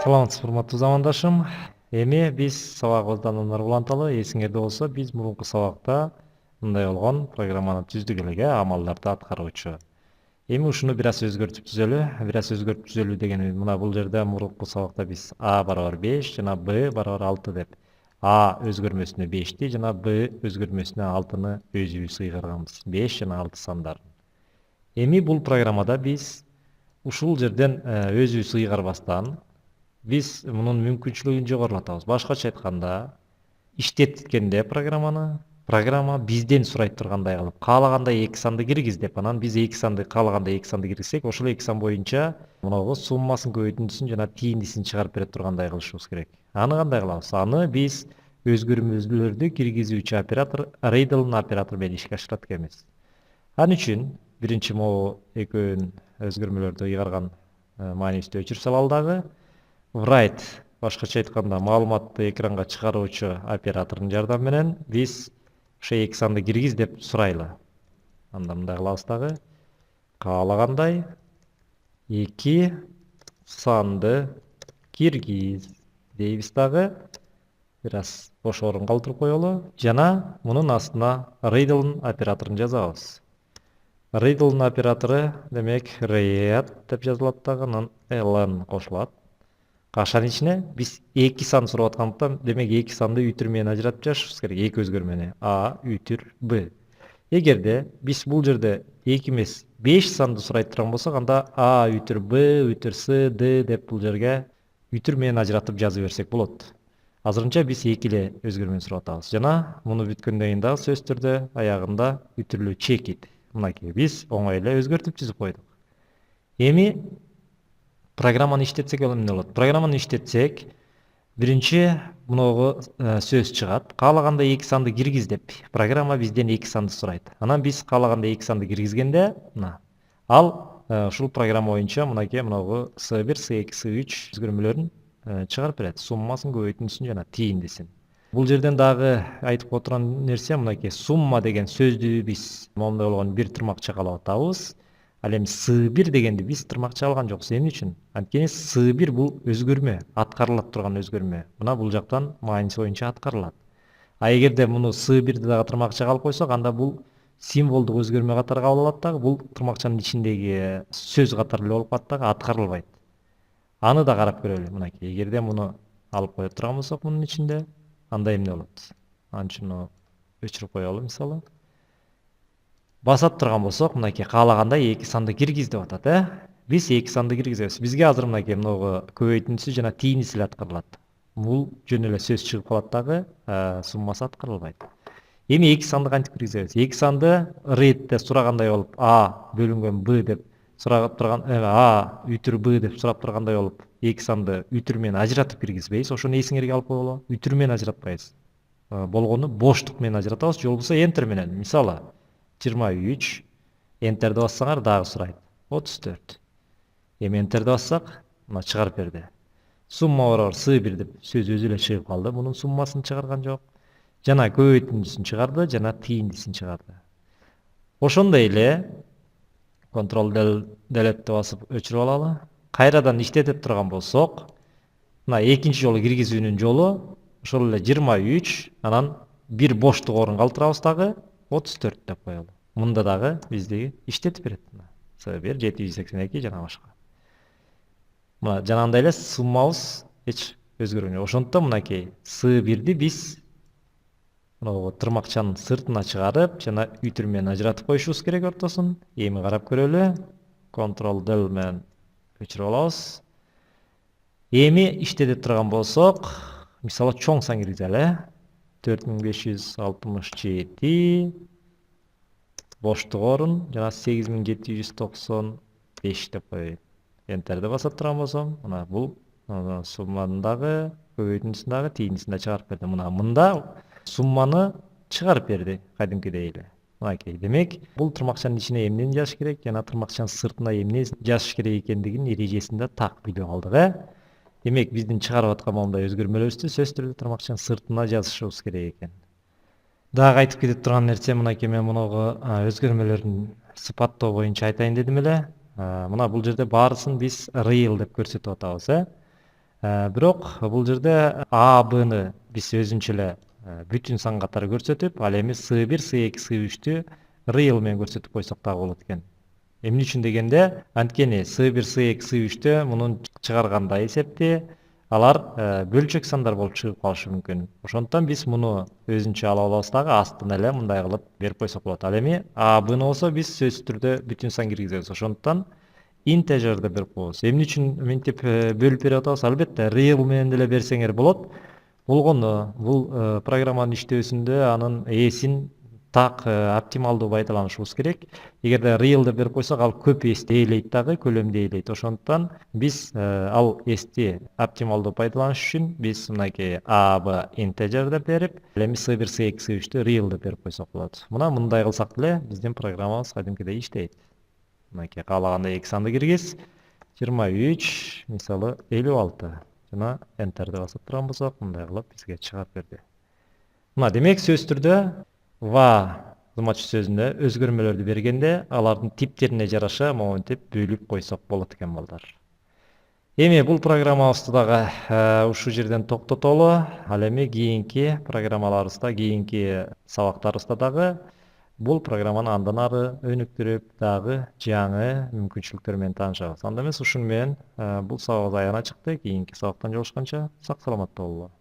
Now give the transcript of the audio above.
Саламатсыз урматтуу замандашым. Эми биз сабагыбыздан уланталы. Эсиңерде болсо, биз мурунку сабакта мындай болгон программаны түздүк элек, амалдарды аткаруучу. Эми ушуну бир аз өзгөртүп түзөлү. Бир аз өзгөртүп түзөлү дегени мына бул жерде мурунку сабакта биз А барабар 5 жана Б барабар 6 деп А өзгөрмөсүнө 5ти жана Б өзгөрмөсүнө 6-ны өзүбүз ыйгарганбыз. 5 жана 6 сандарын. Эми бул программада биз ушул жерден өзүбүз ыйгарбастан биз мунун мүмкүнчүлүгүн жогорулатабыз. Башкача айтканда, иштеткенде программа бизден сурайт тургандай кылып, каалагандай 2 санды киргиз деп, анан биз 2 санды каалагандай 2 санды киргизсек, ошол 2 сан боюнча мунагу суммасын, көбөйтүндүсүн жана тийиндисин чыгарып берет тургандай кылышыбыз керек. Аны кандай кылабыз? Аны биз өзгөрмөлөрдү киргизүүчү оператор Reidel оператор менен ишке ашырат экенбиз. Ал үчүн биринчи могу экөөнүн өзгөрмөлөрдү ыйгарган маанибизди өчүрүп салалы дагы. Write, башкача айтканда, маалыматты экранга чыгаруучу оператордун жардамы менен биз ошо 2 санды киргиз деп сурайлы. Анда мындай кылабыз дагы. Каалагандай 2 санды киргиз дейбиз дагы. Бир аз бош орун калтырып коелу. Жана мунун астына Reidel операторун жазабыз. Reidel оператору демек read деп жазылат дагы, анан ln кошулат. Кашанын ичине биз 2 сан сурап аткандыктан, демек 2 санды үтүр менен ажыратып жазышыбыз керек. 2 өзгөрмөнү А үтүр Б. Эгерде биз бул жерде 2 эмес 5 санды сурайт турган болсок, анда А үтүр Б үтүр С Д деп бул жерге үтүр менен ажыратып жазып берсек болот. Азырынча биз 2 эле өзгөрмөнү сурап атабыз. Жана муну бүткөндөн кийин дагы сөз түрдө аягында үтүрлүү чекит. Мынакей биз оңой эле өзгөртүп түзүп койдук. Эми программаны иштетсек эмне болот? Программаны иштетсек, биринчи муногу сөз чыгат. Каалагандай 2 санды киргиз деп. Программа бизден 2 санды сурайт. Анан биз каалагандай 2 санды киргизгенде, мына ал ушул программа боюнча мынакей мунагу S1, S2, S3 өзгөрмөлөрүн чыгарып берет. Суммасын, көбөйтүндүсүн жана тийиндисин. Бул жерден дагы айтып отурган нерсе мынакей сумма деген сөздү биз момундай болгон бир тырмакча каалап атабыз. Ал эми S1 дегенди биз тырмакча алган жокпуз. Эмне үчүн? Анткени S1 бул өзгөрмө, аткарылат турган өзгөрмө. Мына бул жактан мааниси боюнча аткарылат. А эгерде муну S1ди дагы тырмакчага алып койсок, анда бул символдук өзгөрмө катары кабыл алат дагы, бул тырмакчанын ичиндеги сөз катары эле болуп калат дагы, аткарылбайт. Аны да карап көрөлү. Мынакей, эгерде муну алып кое турган болсок мунун ичинде, анда эмне болот? Ал үчүн өчүрүп коелу мисалы. Басат турган болсок, мынакей каалагандай 2 санды киргиз деп атат, Биз 2 санды киргизебиз. Бизге азыр мынакей мынагу көбөйтүндүсү жана тийиндиси эле аткарылат. Бул жөн эле сөз чыгып калат дагы, суммасы аткарылбайт. Эми 2 санды кантип киргизебиз? 2 санды read'те сурагандай болуп А бөлүнгөн Б деп сурап турган, А үтүр Б деп сурап тургандай болуп, 2 санды үтүр менен ажыратып киргизбейбиз. Ошону эсиңерге алып койгула. Үтүр менен ажыратпайбыз. Болгону боштук менен ажыратабыз, же болбосо enter менен. Мисалы 23, enterди бассаңар дагы сурайт. 34. Эми enterди бассак, мына чыгарып берди. Сумма барабар S1 деп сөз өзү эле чыгып калды. Мунун суммасын чыгарган жок. Жана көбөйтүндүсүн чыгарды, жана тийиндисин чыгарды. Ошондой эле Ctrl Delete басып өчүрүп алалы. Кайрадан иштетип турган болсок, мына экинчи жолу киргизүүнүн жолу ошол эле 23, анан бир боштук орун калтырабыз дагы 34 деп коелу. Мында дагы бизди иштетип берет. S1 782 жана башка. Мына жанагындай эле суммабыз эч өзгөрбөйт. Ошондуктан мынакей S1ди биз мына тырмакчанын сыртына чыгарып, жана үтүр менен ажыратып коюшубуз керек ортосун. Эми карап көрөлү. Ctrl Del менен өчүрүп алабыз. Эми иштетип турган болсок, мисалы чоң сан киргизели, 4567 боштук орун жана 8795 деп коелу. Enterди басып турган болсом, мына бул сумманын дагы, көбөйтүндүсүн дагы, тийиндисин да чыгарып берди. Мында сумманы чыгарып берди, кадимкидей эле. Мынакей, демек, бул тырмакчанын ичине эмнени жазыш керек, жана тырмакчанын сыртына эмне жазыш керек экендигин эрежесинде так билип алдык, Демек, биздин чыгарып аткан момундай өзгөрмөлөрүбүздү сөз түрдө тырмакчанын сыртына жазышыбыз керек экен. Дагы айтып кетип турган нерсе, мынакей мен мунугу өзгөрмөлөрдүн сыпаттоо боюнча айтайын дедим эле. Мына бул жерде баарысын биз real деп көрсөтүп атабыз, Бирок бул жерде А, Бны биз өзүнчө эле бүтүн сан катары көрсөтүп, ал эми S1, S2, S3'тү real менен көрсөтүп койсок дагы болот экен. Эмне үчүн дегенде, анткени S1, S2, S3'тө мунун чыгарганда эсепти алар бөлчөк сандар болуп чыгып калышы мүмкүн. Ошондуктан биз муну өзүнчө ала алабыз дагы астына эле мындай кылып берип койсок болот. Ал эми А, Бны болсо биз сөзсүз түрдө бүтүн сан киргизебиз. Ошондуктан integer'de берип коебуз. Эмне үчүн мынтип бөлүп берип атабыз? Албетте real менен деле берсеңер болот. Болгону бул программанын иштөөсүндө анын ээсин так оптималдуу пайдаланышыбыз керек. Эгерде real деп берип койсок, ал көп эсти ээлейт дагы, көлөмдү ээлейт. Ошондуктан биз ал эсти оптималдуу пайдаланыш үчүн биз мынакей A, B integer деп берип, ал эми S1, S2, S3'тү real деп берип койсок болот. Мына мындай кылсак деле биздин программабыз кадимкидей иштейт. Мынакей каалагандай эки санды киргиз. 23, мисалы 56. Жана enterди басып турган болсок, мындай кылып бизге чыгарып берди. Мына демек сөз түрдө va кызматчы сөзүндө өзгөрмөлөрдү бергенде алардын типтерине жараша монтип бөлүп койсок болот экен балдар. Эми бул программабызды дагы ушул жерден токтотолу. Ал эми кийинки программаларыбызда, кийинки сабактарыбызда дагы бул программаны андан ары өнүктүрүп, дагы жаңы мүмкүнчүлүктөр менен таанышабыз. Анда эмес ушуну менен бул сабагыбыз аягына чыкты. Кийинки сабактан жолугушканча сак саламатта бололу.